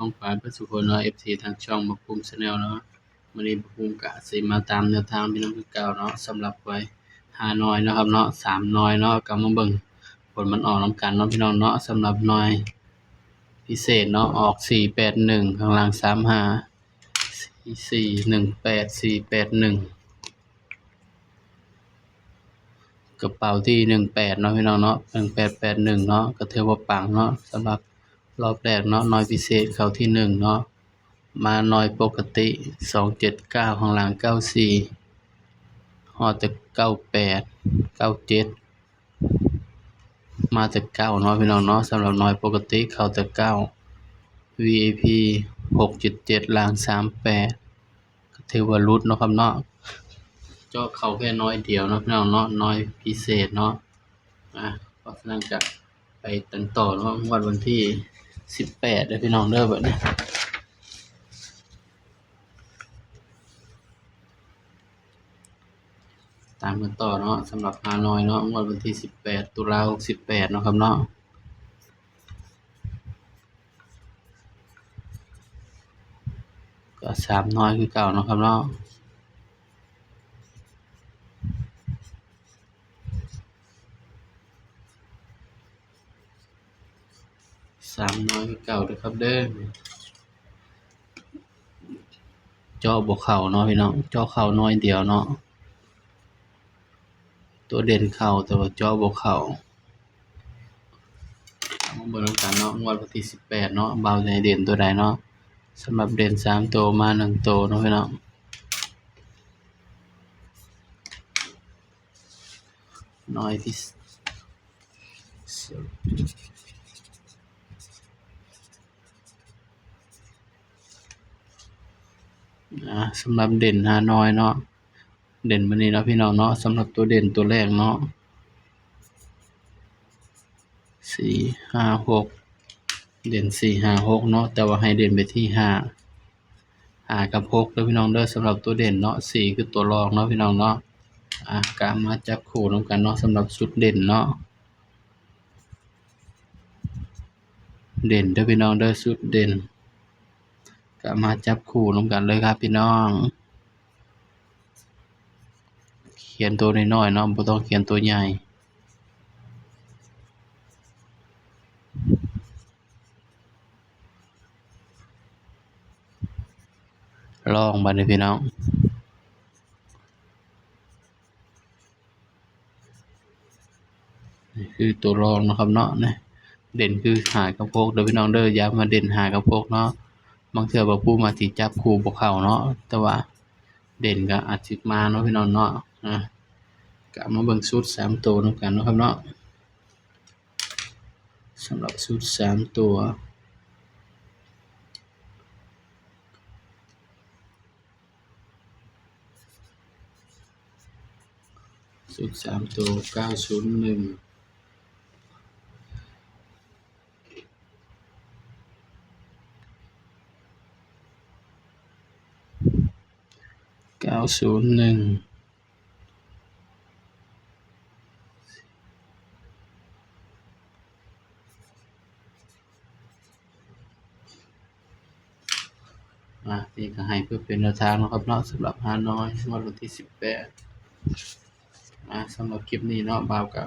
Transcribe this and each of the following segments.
องปานเพิ่นสุคนเนาะ FC ทางช่องบักภูมิ Channel เนาะมื้อนี้บักภูมิก็สิมาตามแนวทางพี่น้องคือเก่าเนาะสำหรับหวย5หน่วยเนาะครับเนาะ3หน่วยเนาะก็มาเบิ่งผลมันออกนำกันเนาะพี่น้องเนาะสำหรับหน่วยพิเศษเนาะออก481ข้างล่าง35 4418 481กระเป๋าที่18เนาะพี่น้องเนาะ1881เนาะก็ถือว่าปังเนาะสำหรับรอบแรกเนาะหน่วยพิเศษเข้าที่1เนาะมาหน่วยปกติ279ข้างล่าง94ฮอดแต่98 97มาแต่9เนาะพี่น้องเนาะสำหรับหน่วยปกติเข้าแต่9 VIP 677ล่าง38ก็ถือว่าหลุดเนาะครับเนาะเจาะเข้าแค่น้อยเดียวเนาะพี่น้องเนาะน้อยพิเศษเนาะเพราะฉะนั้นจะไปกันต่อเนาะวันที่18เด้อพี่น้องเด้อบัดนี้ตามกันต่อเนาะสำหรับฮานอยเนาะวันที่18ตุลาคม68เนาะครับเนาะก็3น้อยคือเก่าเนาะครับเนาะ3น้อยคือเก่าเด้อครับเด้อเจาะบ่เข้าเนาะพี่น้องเจาะเข้าน้อยเดียวเนาะตัวเด่นเข้าแต่ว่าเจาะบ่เข้ามาเบิ่งนำกันเนาะวันที่18เนาะบ่าวสิให้เด่นตัวใดเนาะสำหรับเด่น3ตัวมา1ตัวเนาะพี่น้องน้อยที่สำหรับเด่นฮานอยเนาะเด่นมื้อนี้เนาะพี่น้องเนาะสำหรับตัวเด่นตัวแรกเนาะ4 5 6เด่น4 5 6เนาะแต่ว่าให้เด่นไปที่5กับ6เด้อพี่น้องเด้อสำหรับตัวเด่นเนาะ4คือตัวรองเนาะพี่น้องเนาะก็มาจับคู่นำกันเนาะสำหรับชุดเด่นเนาะเด่นเด้อพี่น้องเด้อชุดเด่นก็มาจับคู่นำกันเลยครับพี่น้องเขียนตัวน้อยๆเนาะบ่ต้องเขียนตัวใหญ่ลองบัดนี้พี่น้องนี่คือตัวรองเนาะครับเนาะนะเด่นคือ5กับ6เด้อพี่น้องเด้ออย่ามาเด่น5กับ6เนาะบางเทื่อบ่ผู้มาสิจับคู่บ่เข้าเนาะแต่ว่าเด่นก็อาจสิมาเนาะพี่น้องเนาะก็มาเบิ่งชุด3ตัวนำกันเนาะครับเนาะสำหรับชุด3ตัวชุด3ตัว901 901นี่ก็ให้เพื่อเป็นแนวทางเนาะครับเนาะสำหรับฮานอยวันที่18สำหรับคลิปนี้เนาะบ่าวก็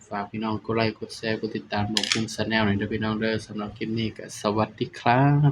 ฝากพี่น้องกดไลค์กดแชร์กดติดตามบักภูมิ Channel หน่อยเด้อพี่น้องเด้อสำหรับคลิปนี้ก็สวัสดีครับ